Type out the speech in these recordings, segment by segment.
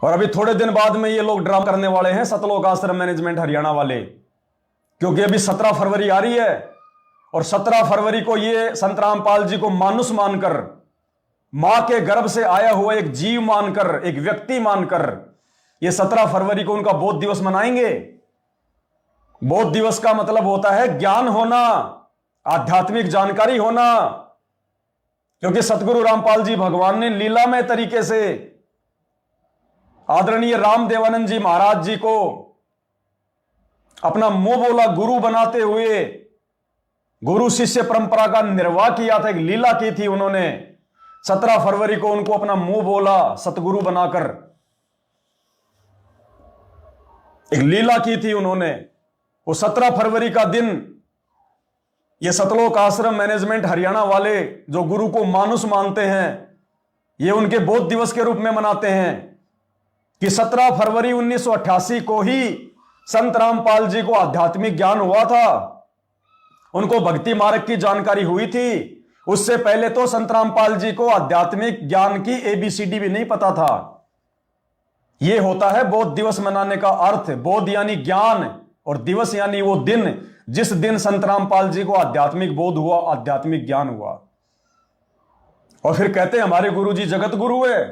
और अभी थोड़े दिन बाद में ये लोग ड्रामा करने वाले हैं सतलोक आश्रम मैनेजमेंट हरियाणा वाले, क्योंकि अभी 17 फरवरी आ रही है और 17 फरवरी को ये संत रामपाल जी को मानुष मानकर, मां के गर्भ से आया हुआ एक जीव मानकर, एक व्यक्ति मानकर ये 17 फरवरी को उनका बोध दिवस मनाएंगे। बोध दिवस का मतलब होता है ज्ञान होना, आध्यात्मिक जानकारी होना, क्योंकि सतगुरु रामपाल जी भगवान ने लीलामय तरीके से आदरणीय रामदेवानंद जी महाराज जी को अपना मुंह बोला गुरु बनाते हुए गुरु शिष्य परंपरा का निर्वाह किया था, एक लीला की थी उन्होंने। 17 फरवरी को उनको अपना मुंह बोला सतगुरु बनाकर एक लीला की थी उन्होंने। वो 17 फरवरी का दिन ये सतलोक आश्रम मैनेजमेंट हरियाणा वाले जो गुरु को मानुष मानते हैं, ये उनके बोध दिवस के रूप में मनाते हैं कि 17 फरवरी 1988 को ही संत रामपाल जी को आध्यात्मिक ज्ञान हुआ था, उनको भक्ति मार्ग की जानकारी हुई थी। उससे पहले तो संत रामपाल जी को आध्यात्मिक ज्ञान की ABCD भी नहीं पता था। यह होता है बोध दिवस मनाने का अर्थ। बोध यानी ज्ञान और दिवस यानी वो दिन जिस दिन संत रामपाल जी को आध्यात्मिक बोध हुआ, आध्यात्मिक ज्ञान हुआ। और फिर कहते हैं हमारे गुरु जी जगत गुरु है।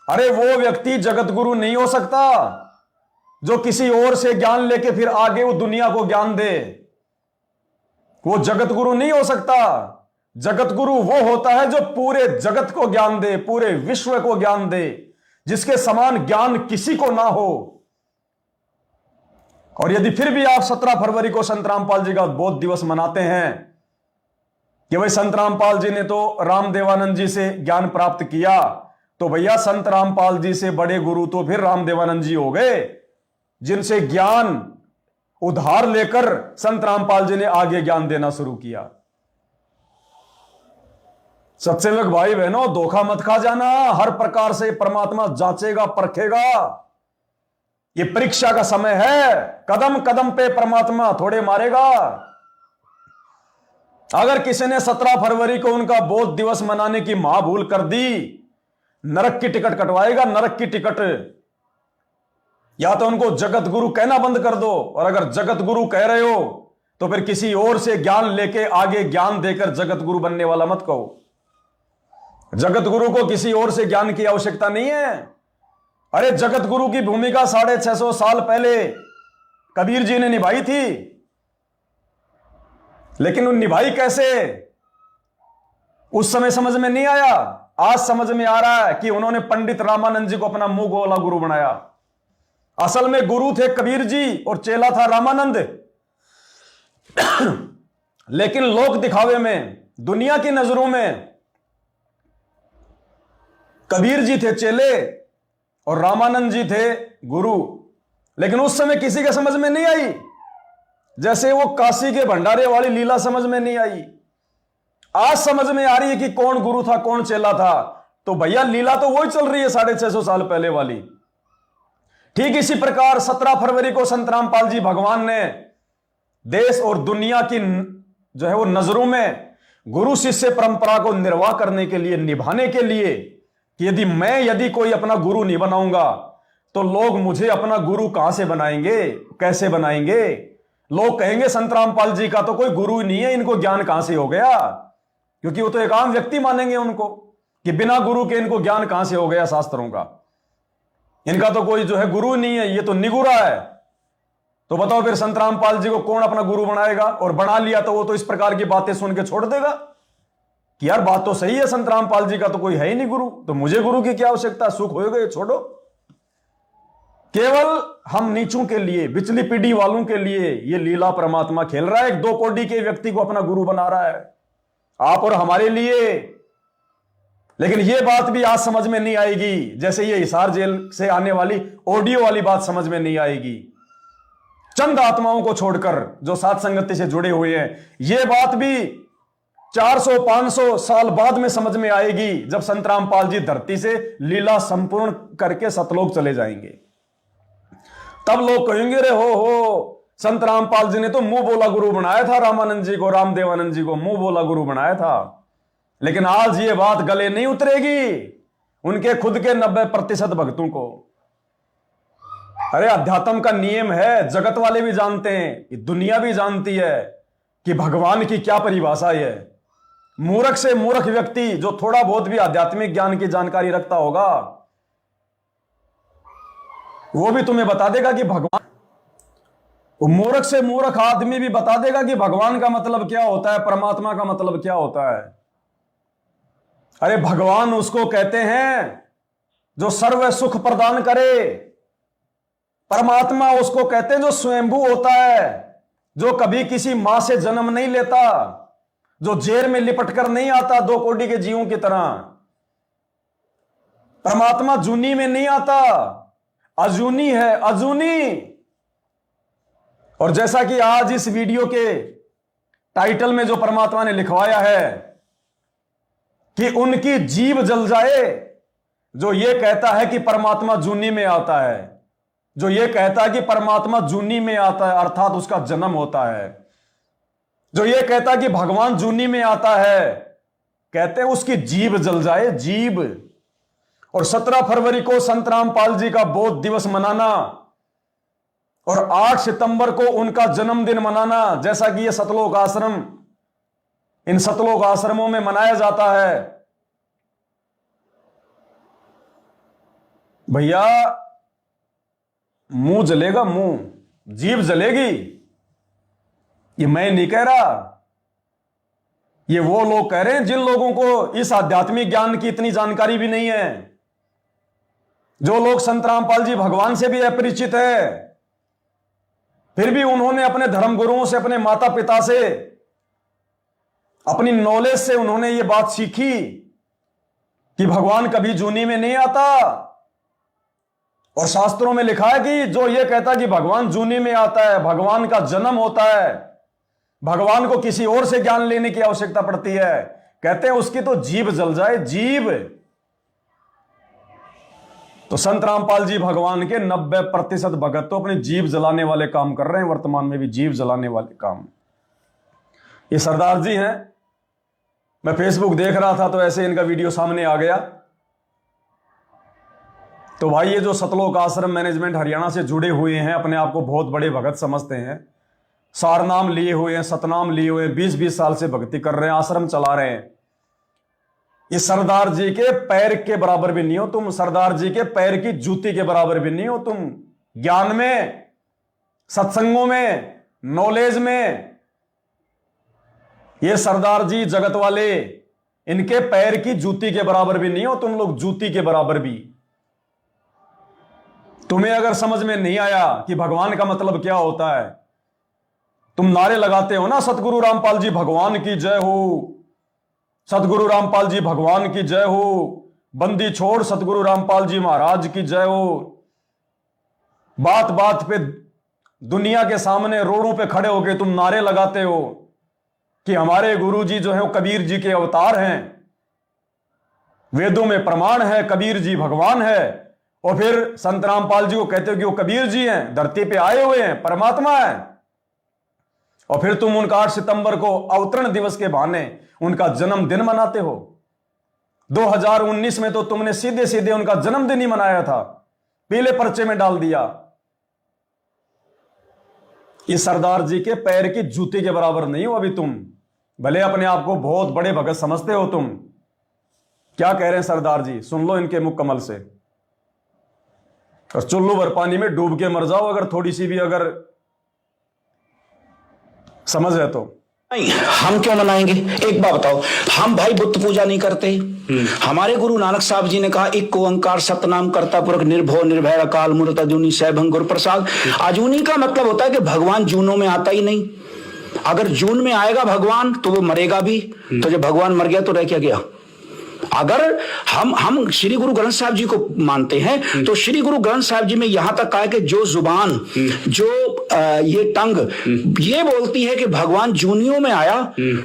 अरे वो व्यक्ति जगत गुरु नहीं हो सकता जो किसी और से ज्ञान लेके फिर आगे वो दुनिया को ज्ञान दे। वो जगत गुरु नहीं हो सकता। जगत गुरु वो होता है जो पूरे जगत को ज्ञान दे, पूरे विश्व को ज्ञान दे, जिसके समान ज्ञान किसी को ना हो। और यदि फिर भी आप 17 फरवरी को संत रामपाल जी का बोध दिवस मनाते हैं कि भाई संत रामपाल जी ने तो रामदेवानंद जी से ज्ञान प्राप्त किया, तो भैया संत रामपाल जी से बड़े गुरु तो फिर रामदेवानंद जी हो गए, जिनसे ज्ञान उधार लेकर संत रामपाल जी ने आगे ज्ञान देना शुरू किया। सत्सेवक भाई बहनों, धोखा मत खा जाना। हर प्रकार से परमात्मा जांचेगा, परखेगा। ये परीक्षा का समय है। कदम कदम पे परमात्मा थोड़े मारेगा। अगर किसी ने 17 फरवरी को उनका बोध दिवस मनाने की महाभूल कर दी, नरक की टिकट कटवाएगा, नरक की टिकट। या तो उनको जगत गुरु कहना बंद कर दो, और अगर जगत गुरु कह रहे हो तो फिर किसी और से ज्ञान लेके आगे ज्ञान देकर जगत गुरु बनने वाला मत कहो। जगत गुरु को किसी और से ज्ञान की आवश्यकता नहीं है। अरे जगत गुरु की भूमिका 650 साल पहले कबीर जी ने निभाई थी, लेकिन उन निभाई कैसे उस समय समझ में नहीं आया। आज समझ में आ रहा है कि उन्होंने पंडित रामानंद जी को अपना मुंह गोला गुरु बनाया। असल में गुरु थे कबीर जी और चेला था रामानंद। लेकिन लोक दिखावे में, दुनिया की नजरों में कबीर जी थे चेले और रामानंद जी थे गुरु। लेकिन उस समय किसी के समझ में नहीं आई, जैसे वो काशी के भंडारे वाली लीला समझ में नहीं आई। आज समझ में आ रही है कि कौन गुरु था, कौन चेला था। तो भैया लीला तो वही चल रही है 650 साल पहले वाली। ठीक इसी प्रकार 17 फरवरी को संत रामपाल जी भगवान ने देश और दुनिया की जो है वो नजरों में गुरु शिष्य परंपरा को निर्वाह करने के लिए, निभाने के लिए, कि यदि कोई अपना गुरु नहीं बनाऊंगा तो लोग मुझे अपना गुरु कहां से बनाएंगे, कैसे बनाएंगे। लोग कहेंगे संत रामपाल जी का तो कोई गुरु ही नहीं है, इनको ज्ञान कहां से हो गया। क्योंकि वो तो एक आम व्यक्ति मानेंगे उनको कि बिना गुरु के इनको ज्ञान कहां से हो गया शास्त्रों का। इनका तो कोई जो है गुरु नहीं है, ये तो निगुरा है। तो बताओ फिर संत रामपाल जी को कौन अपना गुरु बनाएगा। और बना लिया तो वो तो इस प्रकार की बातें सुन के छोड़ देगा कि यार बात तो सही है, संत रामपाल जी का तो कोई है ही नहीं गुरु, तो मुझे गुरु की क्या आवश्यकता, सुख हो गए, छोड़ो। केवल हम नीचों के लिए, बिचली पीढ़ी वालों के लिए ये लीला परमात्मा खेल रहा है। एक 2 कोड़ी के व्यक्ति को अपना गुरु बना रहा है, आप और हमारे लिए। लेकिन ये बात भी आज समझ में नहीं आएगी, जैसे ये हिसार जेल से आने वाली ऑडियो वाली बात समझ में नहीं आएगी। चंद आत्माओं को छोड़कर जो साथ संगति से जुड़े हुए हैं, ये बात भी 400-500 साल बाद में समझ में आएगी, जब संत रामपाल जी धरती से लीला संपूर्ण करके सतलोक चले जाएंगे। तब लोग कहेंगे रे हो संत रामपाल जी ने तो मुंह बोला गुरु बनाया था रामानंद जी को, रामदेवानंद जी को मुंह बोला गुरु बनाया था। लेकिन आज ये बात गले नहीं उतरेगी। उनके खुद के 90% भक्तों को। अरे अध्यात्म का नियम है, जगत वाले भी जानते हैं, दुनिया भी जानती है कि भगवान की क्या परिभाषा है। मूर्ख से मूर्ख व्यक्ति जो थोड़ा बहुत भी आध्यात्मिक ज्ञान की जानकारी रखता होगा, वो भी तुम्हें बता देगा कि भगवान, वो मूर्ख से मूर्ख आदमी भी बता देगा कि भगवान का मतलब क्या होता है, परमात्मा का मतलब क्या होता है। अरे भगवान उसको कहते हैं जो सर्व सुख प्रदान करे, परमात्मा उसको कहते हैं जो स्वयंभू होता है, जो कभी किसी मां से जन्म नहीं लेता, जो जेल में लिपट कर नहीं आता 2 कोटि के जीवों की तरह। परमात्मा जूनी में नहीं आता, अजूनी है, अजूनी। और जैसा कि आज इस वीडियो के टाइटल में जो परमात्मा ने लिखवाया है कि उनकी जीभ जल जाए, जो ये कहता है कि परमात्मा जूनी में आता है, जो ये कहता है कि परमात्मा जूनी में आता है अर्थात उसका जन्म होता है, जो ये कहता है कि भगवान जूनी में आता है, कहते हैं उसकी जीभ जल जाए, जीभ। और 17 फरवरी को संत रामपाल जी का बोध दिवस मनाना और 8 सितंबर को उनका जन्मदिन मनाना, जैसा कि ये सतलोक आश्रम, इन सतलोक आश्रमों में मनाया जाता है। भैया मुंह जलेगा, मुंह, जीभ जलेगी। ये मैं नहीं कह रहा, ये वो लोग कह रहे हैं जिन लोगों को इस आध्यात्मिक ज्ञान की इतनी जानकारी भी नहीं है, जो लोग संत रामपाल जी भगवान से भी अपरिचित है, फिर भी उन्होंने अपने धर्म गुरुओं से, अपने माता पिता से, अपनी नॉलेज से उन्होंने ये बात सीखी कि भगवान कभी जूनी में नहीं आता। और शास्त्रों में लिखा है कि जो ये कहता है कि भगवान जूनी में आता है, भगवान का जन्म होता है, भगवान को किसी और से ज्ञान लेने की आवश्यकता पड़ती है, कहते हैं उसकी तो जीभ जल जाए, जीभ। तो संत रामपाल जी भगवान के 90% भगत तो अपनी जीभ जलाने वाले काम कर रहे हैं, वर्तमान में भी जीभ जलाने वाले काम। ये सरदार जी हैं, मैं फेसबुक देख रहा था तो ऐसे इनका वीडियो सामने आ गया। तो भाई ये जो सतलोक आश्रम मैनेजमेंट हरियाणा से जुड़े हुए हैं, अपने आप को बहुत बड़े भगत समझते हैं, सारनाम लिए हुए हैं, सतनाम लिए हुए हैं, 20-20 साल से भक्ति कर रहे हैं, आश्रम चला रहे हैं। ये सरदार जी के पैर के बराबर भी नहीं हो तुम, सरदार जी के पैर की जूती के बराबर भी नहीं हो तुम, ज्ञान में, सत्संगों में, नॉलेज में। ये सरदार जी जगत वाले, इनके पैर की जूती के बराबर भी नहीं हो तुम लोग, जूती के बराबर भी। तुम्हें अगर समझ में नहीं आया कि भगवान का मतलब क्या होता है, तुम नारे लगाते हो ना, सतगुरु रामपाल जी भगवान की जय हो, सतगुरु रामपाल जी भगवान की जय हो, बंदी छोड़ सतगुरु रामपाल जी महाराज की जय हो। बात बात पे दुनिया के सामने रोडों पे खड़े होके तुम नारे लगाते हो कि हमारे गुरु जी जो है वो कबीर जी के अवतार हैं, वेदों में प्रमाण है कबीर जी भगवान है, और फिर संत रामपाल जी को कहते हो कि वो कबीर जी हैं, धरती पे आए हुए हैं, परमात्मा है। और फिर तुम उनका 8 सितंबर को अवतरण दिवस के बहाने उनका जन्मदिन मनाते हो। 2019 में तो तुमने सीधे सीधे उनका जन्मदिन ही मनाया था, पीले पर्चे में डाल दिया। इस सरदार जी के पैर की जूती के बराबर नहीं हो अभी तुम, भले अपने आप को बहुत बड़े भगत समझते हो तुम। क्या कह रहे हैं सरदार जी, सुन लो इनके मुख कमल से। और चुल्लू भर पानी में डूब के मर जाओ अगर थोड़ी सी भी अगर समझ है तो। नहीं, हम क्यों मनाएंगे? एक बात बताओ, हम भाई बुत पूजा नहीं करते। हमारे गुरु नानक साहब जी ने कहा, एक ओंकार सतनाम करता पुरख निर्भव निर्भय अकाल मूर्त अजूनी सैभं गुरु प्रसाद। अजूनी का मतलब होता है कि भगवान जूनों में आता ही नहीं। अगर जून में आएगा भगवान तो वो मरेगा भी, तो जब भगवान मर गया तो रह क्या गया? अगर हम श्री गुरु ग्रंथ साहब जी को मानते हैं तो श्री गुरु ग्रंथ साहब जी में यहां तक कहा है कि जो जुबान, जो ये टंग ये बोलती है कि भगवान जूनियों में आया,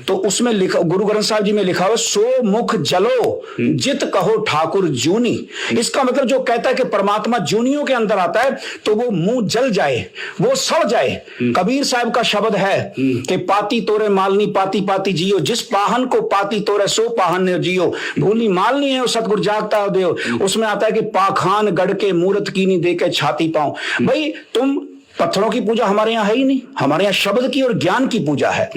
तो उसमें लिखा, गुरु ग्रंथ साहब जी में लिखा हुआ, सो मुख जलो जित कहो ठाकुर जूनी। इसका मतलब जो कहता है कि परमात्मा जूनियों के अंदर आता है तो वो मुंह जल जाए, वो सड़ जाए। कबीर साहब का शब्द है कि पाती तोरे मालनी पाती पाती जियो, जिस पाहन को पाती तोरे सो पाहन जियो, भूल भूली माल नहीं है वो सतगुरु जागता देव। उसमें आता है कि पाखान गढ़ के मूर्त कीनी दे के छाती पाऊं। भाई तुम पत्थरों की पूजा हमारे यहां है ही नहीं, हमारे यहां शब्द की और ज्ञान की पूजा है।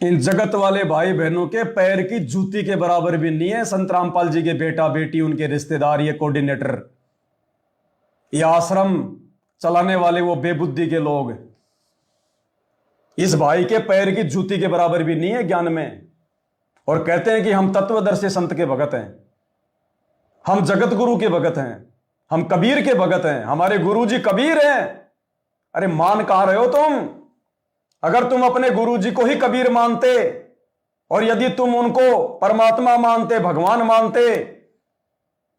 इन जगत वाले भाई बहनों के पैर की जूती के बराबर भी नहीं है संत रामपाल जी के बेटा बेटी, उनके रिश्तेदार, ये कोऑर्डिनेटर, ये आश्रम चलाने वाले वो बेबुद्धि के लोग, इस भाई के पैर की जूती के बराबर भी नहीं है ज्ञान में। और कहते हैं कि हम तत्वदर्शी संत के भगत हैं, हम जगत गुरु के भगत हैं, हम कबीर के भगत हैं, हमारे गुरु जी कबीर हैं। अरे मान कहां रहे हो तुम? अगर तुम अपने गुरु जी को ही कबीर मानते और यदि तुम उनको परमात्मा मानते, भगवान मानते,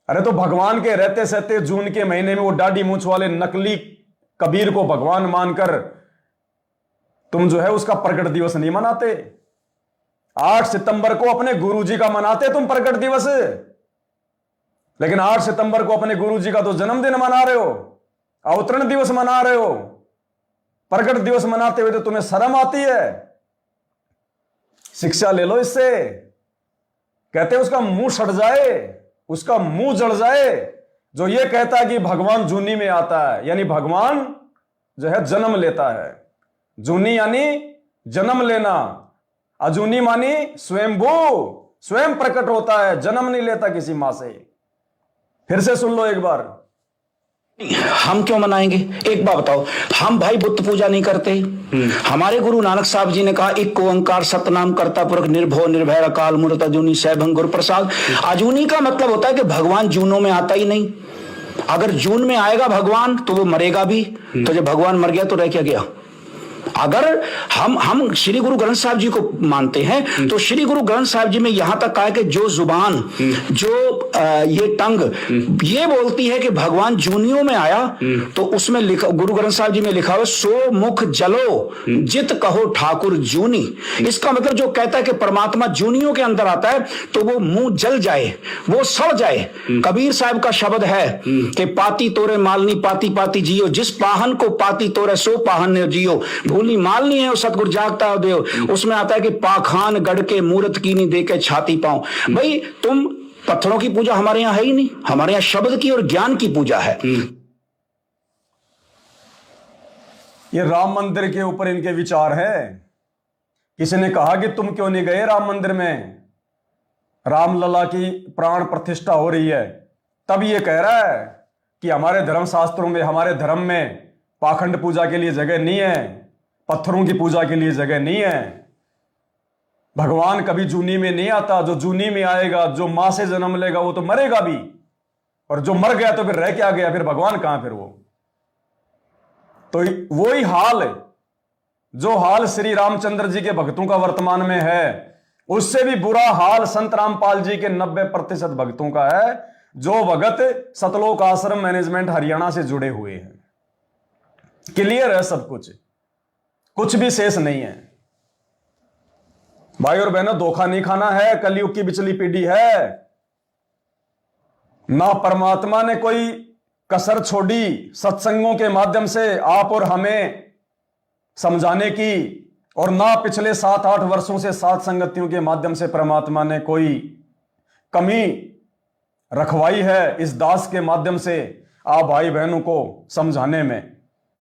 अरे तो भगवान के रहते सहते जून के महीने में वो दाढ़ी मूंछ वाले नकली कबीर को भगवान मानकर तुम जो है उसका प्रकट दिवस नहीं मनाते। 8 सितंबर को अपने गुरु जी का मनाते तुम प्रकट दिवस, लेकिन 8 सितंबर को अपने गुरु जी का तो जन्मदिन मना रहे हो, अवतरण दिवस मना रहे हो। प्रकट दिवस मनाते हुए तो तुम्हें शर्म आती है? शिक्षा ले लो इससे। कहते हैं उसका मुंह सड़ जाए, उसका मुंह जड़ जाए जो ये कहता है कि भगवान जूनी में आता है, यानी भगवान जो है जन्म लेता है। जूनी यानी जन्म लेना, अजूनी मानी स्वयंभू, स्वयं प्रकट होता है, जन्म नहीं लेता किसी मां से। फिर से सुन लो एक बार। हम क्यों मनाएंगे? एक बात बताओ, हम भाई बुत पूजा नहीं करते। हमारे गुरु नानक साहब जी ने कहा एक ओंकार सतनाम करता पुरख निर्भव निर्भय अकाल मूर्त अजूनी सैभंग गुरु प्रसाद। अजूनी का मतलब होता है कि भगवान जूनों में आता ही नहीं। अगर जून में आएगा भगवान तो वो मरेगा भी, तो जब भगवान मर गया तो रह क्या गया? अगर हम श्री गुरु ग्रंथ साहब जी को मानते हैं तो श्री गुरु ग्रंथ साहब जी में यहां तक कहा कि जो जुबान, जो ये टंग ये बोलती है कि भगवान जूनियों में आया, तो उसमें लिखा, गुरु ग्रंथ साहब जी में लिखा हुआ सो मुख जलो जित कहो ठाकुर जूनी। इसका मतलब जो कहता है कि परमात्मा जूनियों के अंदर आता है तो वो मुंह जल जाए, वो सड़ जाए। कबीर साहब का शब्द है कि पाती तोरे मालनी पाती पाती जियो, जिस पाहन को पाती तोरे सो पाहन ने जियो। भूली माल नहीं है वो सतगुरु जागता देव। उसमें आता है कि पाखान गढ़ के मूर्त कीनी दे के छाती पाऊं। भाई तुम पत्थरों की पूजा हमारे यहां है ही नहीं, हमारे यहां शब्द की और ज्ञान की पूजा है। ये राम मंदिर के ऊपर इनके विचार है। किसी ने कहा कि तुम क्यों नहीं गए राम मंदिर में, रामलला की प्राण प्रतिष्ठा हो रही है। तब ये कह रहा है कि हमारे धर्म शास्त्रों में, हमारे धर्म में पाखंड पूजा के लिए जगह नहीं है, पत्थरों की पूजा के लिए जगह नहीं है। भगवान कभी जूनी में नहीं आता। जो जूनी में आएगा, जो मां से जन्म लेगा, वो तो मरेगा भी, और जो मर गया तो फिर रह क्या गया? फिर भगवान कहां? फिर वो तो वही हाल है, जो हाल श्री रामचंद्र जी के भक्तों का वर्तमान में है, उससे भी बुरा हाल संत रामपाल जी के 90% भक्तों का है, जो भगत सतलोक आश्रम मैनेजमेंट हरियाणा से जुड़े हुए हैं। क्लियर है सब कुछ भी शेष नहीं है। भाई और बहनों, धोखा नहीं खाना है। कलयुग की बिचली पीढ़ी है ना, परमात्मा ने कोई कसर छोड़ी सत्संगों के माध्यम से आप और हमें समझाने की, और ना पिछले 7-8 वर्षों से सात संगतियों के माध्यम से परमात्मा ने कोई कमी रखवाई है इस दास के माध्यम से आप भाई बहनों को समझाने में।